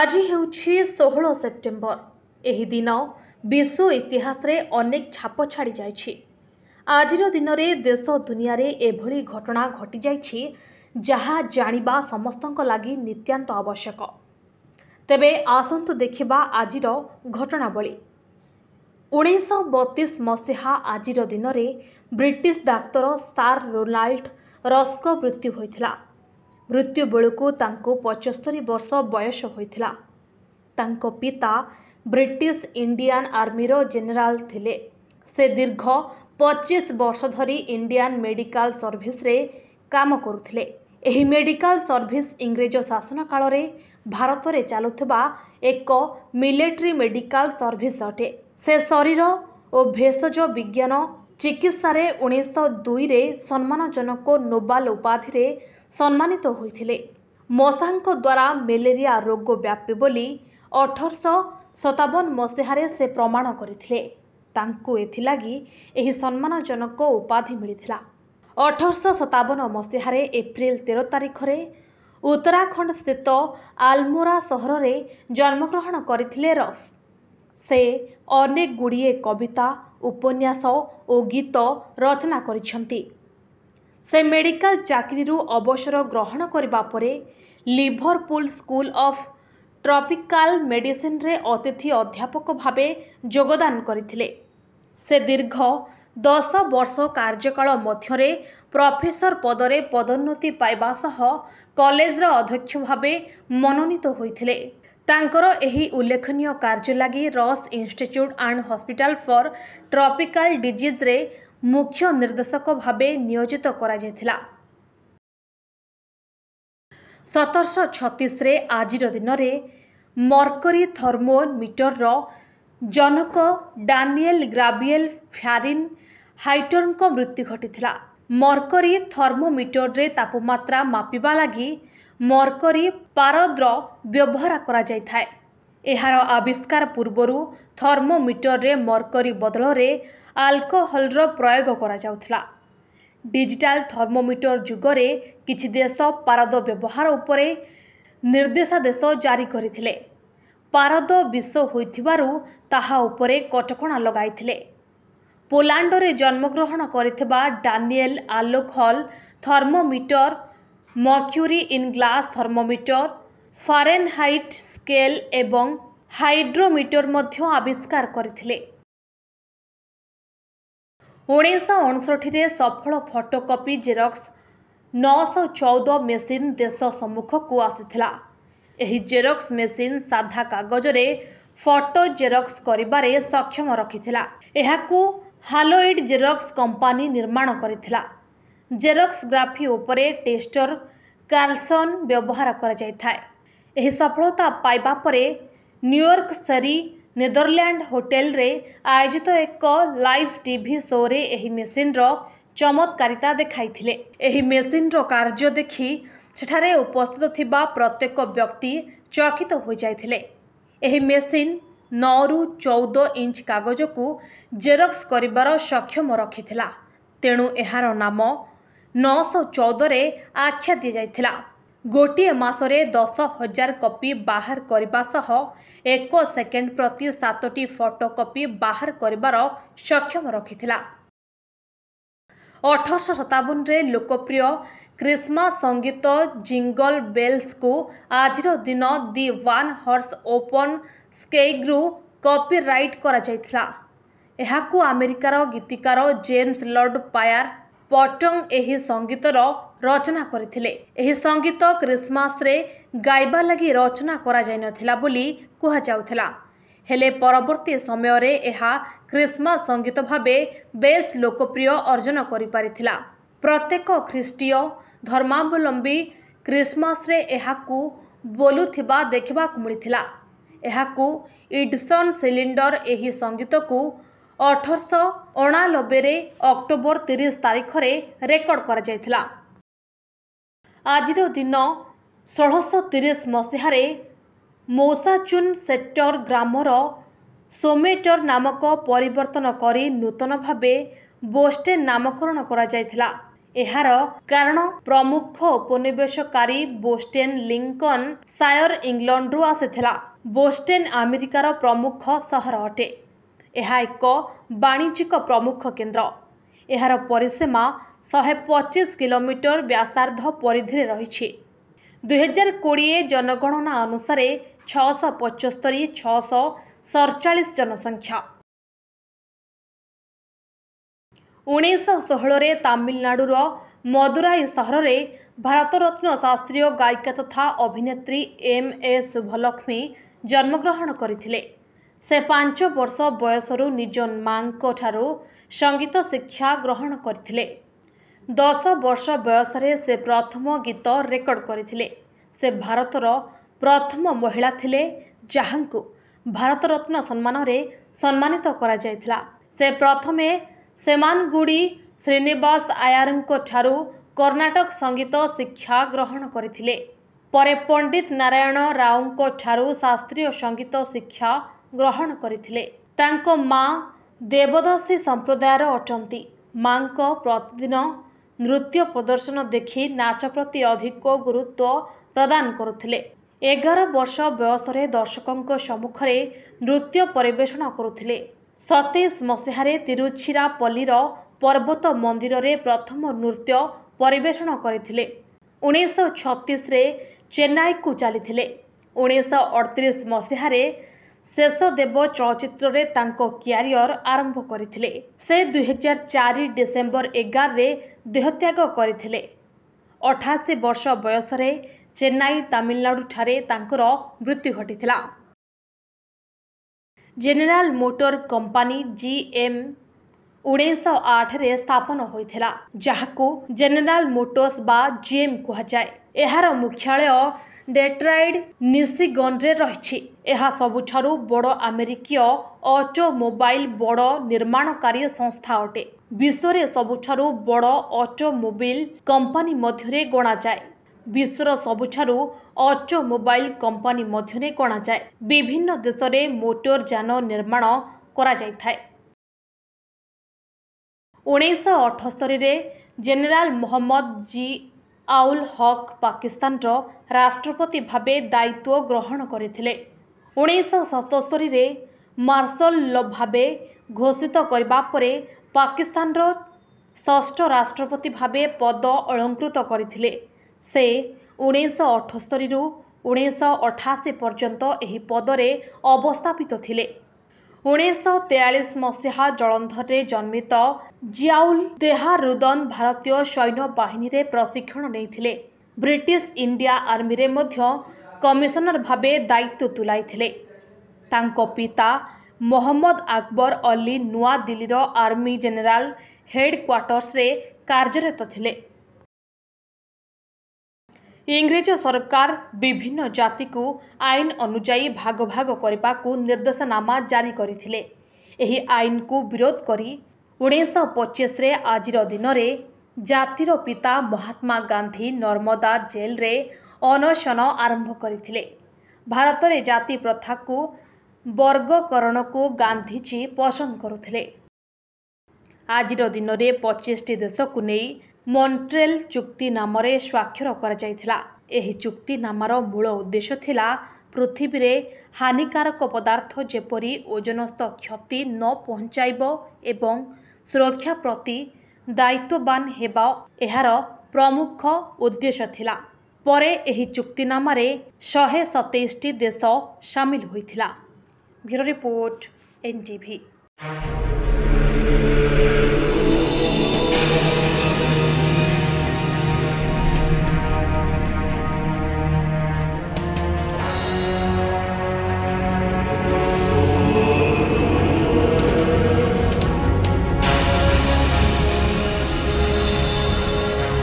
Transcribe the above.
आज ହେଉଛି 16 ସେପ୍ଟେମ୍ବର। ଏହି ଦିନ ବିଶ୍ୱ ଇତିହାସରେ ଅନେକ ଛାପ ଛାଡ଼ି ଯାଇଛି। ଆଜିର ଦିନରେ ଦେଶ ଦୁନିଆରେ ଏଭଳି ଘଟଣା ଘଟିଯାଇଛି ଯାହା ଜାଣିବା ସମସ୍ତଙ୍କ ଲାଗି ନିତ୍ୟାନ୍ତ ଆବଶ୍ୟକ। ତେବେ ଆସନ୍ତୁ ଦେଖିବା ଆଜିର ଘଟଣାବଳୀ। 1932 ମସିହା ଆଜିର ଦିନରେ ବ୍ରିଟିଶ ଡାକ୍ତର ସାର୍ ରୋନାଲ୍ଡ ରସ୍ଙ୍କ ମୃତ୍ୟୁ ହୋଇଥିଲା। ମୃତ୍ୟୁ ବେଳକୁ ତାଙ୍କୁ 75 ବର୍ଷ ବୟସ ହୋଇଥିଲା। ତାଙ୍କ ପିତା ବ୍ରିଟିଶ ଇଣ୍ଡିଆନ ଆର୍ମିର ଜେନେରାଲ ଥିଲେ। ସେ ଦୀର୍ଘ 25 ବର୍ଷ ଧରି ଇଣ୍ଡିଆନ ମେଡିକାଲ ସର୍ଭିସରେ କାମ କରୁଥିଲେ। ଏହି ମେଡିକାଲ ସର୍ଭିସ ଇଂରେଜ ଶାସନ କାଳରେ ଭାରତରେ ଚାଲୁଥିବା ଏକ ମିଲିଟାରୀ ମେଡିକାଲ ସର୍ଭିସ ଅଟେ। ସେ ଶରୀର ଓ ଭେଷଜ ବିଜ୍ଞାନ ଚିକିତ୍ସାରେ 1902ରେ ସମ୍ମାନଜନକ ନୋବାଲ ଉପାଧିରେ ସମ୍ମାନିତ ହୋଇଥିଲେ। ମଶାଙ୍କ ଦ୍ୱାରା ମ୍ୟାଲେରିଆ ରୋଗ ବ୍ୟାପେ ବୋଲି 1857 ମସିହାରେ ସେ ପ୍ରମାଣ କରିଥିଲେ। ତାଙ୍କୁ ଏଥିଲାଗି ଏହି ସମ୍ମାନଜନକ ଉପାଧି ମିଳିଥିଲା। 1857 ମସିହାରେ ଏପ୍ରିଲ 13 ତାରିଖରେ ଉତ୍ତରାଖଣ୍ଡ ସ୍ଥିତ ଆଲମୋରା ସହରରେ ଜନ୍ମଗ୍ରହଣ କରିଥିଲେ ରସ୍। ସେ ଅନେକ ଗୁଡ଼ିଏ କବିତା, ଉପନ୍ୟାସ ଓ ଗୀତ ରଚନା କରିଛନ୍ତି। ସେ ମେଡିକାଲ ଚାକିରିରୁ ଅବସର ଗ୍ରହଣ କରିବା ପରେ ଲିଭରପୁଲ ସ୍କୁଲ ଅଫ୍ ଟ୍ରପିକାଲ ମେଡିସିନରେ ଅତିଥି ଅଧ୍ୟାପକ ଭାବେ ଯୋଗଦାନ କରିଥିଲେ। ସେ ଦୀର୍ଘ 10 ବର୍ଷ କାର୍ଯ୍ୟକାଳ ମଧ୍ୟରେ ପ୍ରଫେସର ପଦରେ ପଦୋନ୍ନତି ପାଇବା ସହ କଲେଜର ଅଧ୍ୟକ୍ଷ ଭାବେ ମନୋନୀତ ହୋଇଥିଲେ। ତାଙ୍କର ଏହି ଉଲ୍ଲେଖନୀୟ କାର୍ଯ୍ୟ ଲାଗି Ross institute and hospital for tropical ଡିଜିଜରେ ମୁଖ୍ୟ ନିର୍ଦ୍ଦେଶକ ଭାବେ ନିୟୋଜିତ କରାଯାଇଥିଲା। 1736ରେ ଆଜିର ଦିନରେ ମର୍କରୀ ଥର୍ମୋମିଟରର ଜନକ ଡାନିଏଲ ଗ୍ରାବିଏଲ ଫ୍ୟାରିନ୍ ହାଇଟରଙ୍କ ମୃତ୍ୟୁ ଘଟିଥିଲା। ମର୍କରୀ ଥର୍ମୋମିଟରରେ ତାପମାତ୍ରା ମାପିବା ଲାଗି ମର୍କରୀ ପାରଦର ବ୍ୟବହାର କରାଯାଇଥାଏ। ଏହାର ଆବିଷ୍କାର ପୂର୍ବରୁ ଥର୍ମୋମିଟରରେ ମର୍କରୀ ବଦଳରେ ଆଲକୋହଲର ପ୍ରୟୋଗ କରାଯାଉଥିଲା। ଡିଜିଟାଲ ଥର୍ମୋମିଟର ଯୁଗରେ କିଛି ଦେଶ ପାରଦ ବ୍ୟବହାର ଉପରେ ନିର୍ଦ୍ଦେଶାଦେଶ ଜାରି କରିଥିଲେ। ପାରଦ ବିଷ ହୋଇଥିବାରୁ ତାହା ଉପରେ କଟକଣା ଲଗାଇଥିଲେ। ପୋଲାଣ୍ଡରେ ଜନ୍ମଗ୍ରହଣ କରିଥିବା Daniel alcohol thermometer, mercury in glass thermometer, Fahrenheit scale ଏବଂ ହାଇଡ୍ରୋମିଟର ମଧ୍ୟ ଆବିଷ୍କାର କରିଥିଲେ। 1959ରେ ସଫଳ ଫଟୋକପି ଜେରକ୍ସ 914 ମେସିନ ଦେଶ ସମ୍ମୁଖକୁ ଆସିଥିଲା। ଏହି ଜେରକ୍ସ ମେସିନ ସାଧା କାଗଜରେ ଫଟୋ ଜେରକ୍ସ କରିବାରେ ସକ୍ଷମ ରଖିଥିଲା। ଏହାକୁ ହାଲୋଇଡ୍ ଜେରକ୍ସ କମ୍ପାନୀ ନିର୍ମାଣ କରିଥିଲା। ଜେରକ୍ସ ଗ୍ରାଫି ଉପରେ ଟେଷ୍ଟର କାର୍ଲସନ ବ୍ୟବହାର କରାଯାଇଥାଏ। ଏହି ସଫଳତା ପାଇବା ପରେ ନ୍ୟୁୟର୍କ ସେରି ନେଦରଲ୍ୟାଣ୍ଡ ହୋଟେଲରେ ଆୟୋଜିତ ଏକ ଲାଇଭ୍ ଟିଭି ଶୋରେ ଏହି ମେସିନର ଚମତ୍କାରିତା ଦେଖାଇଥିଲେ। ଏହି ମେସିନର କାର୍ଯ୍ୟ ଦେଖି ସେଠାରେ ଉପସ୍ଥିତ ଥିବା ପ୍ରତ୍ୟେକ ବ୍ୟକ୍ତି ଚକିତ ହୋଇଯାଇଥିଲେ। ଏହି ମେସିନ 9ରୁ 14 ଇଞ୍ଚ କାଗଜକୁ ଜେରକ୍ସ କରିବାର ସକ୍ଷମ ରଖିଥିଲା। ତେଣୁ ଏହାର ନାମ 914ରେ ଆଖ୍ୟା ଦିଆଯାଇଥିଲା। ଗୋଟିଏ ମାସରେ 10,000 କପି ବାହାର କରିବା ସହ 1 ସେକେଣ୍ଡ ପ୍ରତି 7ଟି ଫଟୋକପି ବାହାର କରିବାର ସକ୍ଷମ ରଖିଥିଲା। 1857ରେ ଲୋକପ୍ରିୟ କ୍ରିସମାସ ସଙ୍ଗୀତ ଜିଙ୍ଗଲ ବେଲ୍ସକୁ ଆଜିର ଦିନ ଦି ୱାନ୍ ହର୍ସ ଓପନ ସ୍କେଇଗ୍ରୁ କପିରାଇଟ୍ କରାଯାଇଥିଲା। ଏହାକୁ ଆମେରିକାର ଗୀତିକାର ଜେମ୍ସ ଲର୍ଡ ପାୟାର ପଟଙ୍ଗ ଏହି ସଙ୍ଗୀତର ରଚନା କରିଥିଲେ। ଏହି ସଙ୍ଗୀତ କ୍ରିସମାସରେ ଗାଇବା ଲାଗି ରଚନା କରାଯାଇନଥିଲା ବୋଲି କୁହାଯାଉଥିଲା। ହେଲେ ପରବର୍ତ୍ତୀ ସମୟରେ ଏହା ଖ୍ରୀଷ୍ଟମାସ ସଙ୍ଗୀତ ଭାବେ ବେଶ୍ ଲୋକପ୍ରିୟ ଅର୍ଜନ କରିପାରିଥିଲା। ପ୍ରତ୍ୟେକ ଖ୍ରୀଷ୍ଟୀୟ ଧର୍ମାବଲମ୍ବୀ ଖ୍ରୀଷ୍ଟମାସରେ ଏହାକୁ ବୋଲୁଥିବା ଦେଖିବାକୁ ମିଳିଥିଲା। ଏହାକୁ ଇଡସନ ସିଲିଣ୍ଡର ଏହି ସଙ୍ଗୀତକୁ 1889ରେ ଅକ୍ଟୋବର 30 ତାରିଖରେ ରେକର୍ଡ କରାଯାଇଥିଲା। ଆଜିର ଦିନ 1630 ମସିହାରେ ମୌସାଚୁନସେଟ୍ସର ଗ୍ରାମର ସୋମେଟର ନାମକ ପରିବର୍ତ୍ତନ କରି ନୂତନ ଭାବେ ବୋଷ୍ଟେନ ନାମକରଣ କରାଯାଇଥିଲା। एहार कारण प्रमुख उपनिवेशकारी बोस्टन लिंकन शायर इंग्लैंड आसीथिला। बोस्टन अमेरिकार प्रमुख सहर अटे। यह एक वाणिज्यिक प्रमुख केन्द्र। एहार परिसीमा 125 किलोमीटर व्यासार्ध परिधि रही। 2020 जनगणना अनुसार 675,647 जनसंख्या। 1916 तामिलनाडुर मदुराई सहर में भारतरत्न शास्त्रीय गायिका तथा अभिनेत्री M.A. शुभलक्ष्मी जन्मग्रहण करथिले। से 5 वर्ष बयसरू निज मां ठारू संगीत शिक्षा ग्रहण करथिले। 10 वर्ष बयसरे से प्रथम गीत रेकर्ड करथिले। से भारतर प्रथम महिला थिले जहांकु भारतरत्न सम्मान रे सम्मानित करा जायथिला। से प्रथमे सेमानगुडी श्रीनिवास आयरଙ୍କ ठारू कर्नाटक संगीत शिक्षा ग्रहण करथिले। परे पंडित नारायण रावଙ୍କ ठारू शास्त्रीय संगीत शिक्षा ग्रहण करथिले। तांको मां देवदासी संप्रदायर अटंती। मांको प्रतिदिन नृत्य प्रदर्शन देखि नाच प्रति अधिक गुरुत्व प्रदान करुथिले। 11 वर्ष बयसरे दर्शकों सम्मुखरे नृत्य परिवेषण करुथिले। 27 मसीहारे तिरुचिरापल्लीर पर्वत मंदिर रे प्रथम नृत्य परिवेषण करथिले। 1936 रे चेन्नई को चलीथिले। 1938 मसीहारे शेषदेव चलचित्र रे तांको क्यारियर आरंभ करथिले। से 2004 डिसेम्बर 11 रे देहत्याग करथिले। 88 वर्ष बयसरे चेन्नई तामिलनाडु ठारे तांकर मृत्यु घटिथिला। जेनेराल मोटर कंपानी GM 1908 रे स्थापन होइथिला, जहाकू जेनेराल मोटर्स बा GM कुहाजाए। एहार मुख्यालय डेट्रॉइट मिशिगन रे रहिछि। एहा सबुठारु बड़ अमेरिकीय ऑटोमोबाइल बड़ निर्माणकारी संस्था अटे। विश्व रे सबुठारु बड़ ऑटोमोबाइल कंपनी मध्यरे गणा जाए। विश्वर सबुठारु ऑटोमोबाइल कंपनी मध्यरे गणा जाए। विभिन्न देश रे मोटर यान निर्माण करा जायथाय। 1978 रे जेनेराल मोहम्मद जियाउल हक पाकिस्तान राष्ट्रपति भावे दायित्व ग्रहण करथिले। 1977 रे मार्शल लॉ भावे घोषित करबा परे पाकिस्तान षष्ठ राष्ट्रपति भावे पद अलंकृत करथिले। से 1978 रु 1988 पर्यंत एही पदरे अवस्थापित थिले। 1943 मसीहा जलंधर रे जन्मित जियाउल देहरादून भारतीय सैन्य बाहिनी रे प्रशिक्षण नेइथिले। ब्रिटिश इंडिया आर्मी रे मध्य कमिशनर भावे दायित्व तुलाइथिले। तांको पिता मोहम्मद अकबर अली नुआ दिल्लीर आर्मी जेनेराल हेडक्वार्टर्स रे कार्यरत थिले। इंग्रेज सरकार विभिन्न जाति को आईन अनुजाई भाग भाग करने को निर्देशनामा जारी करथिले। एही आईन को विरोध करी 1925 रे आजिर दिन रे जातिर पिता महात्मा गांधी नर्मदा जेल रे अनशन आरंभ करथिले। भारत रे जाति प्रथा को वर्गकरण को गांधीजी पसंद करुथिले। आजिर दिन रे 25टी देश को नहीं मॉन्ट्रियल चुक्ति नाम रे स्वाक्षर करा जायथिला। एही चुक्ति नामार मूल उद्देश्य थिला पृथ्वी रे हानिकारक पदार्थ जेपरी ओजनस्थ क्षति न पहुंचाइब एवं सुरक्षा प्रति दायित्ववान हेबा एहार प्रमुख उद्देश्य थिला। परे एही चुक्तिनामा रे 127टी देश शामिल होइथिला। Bureau report NTV।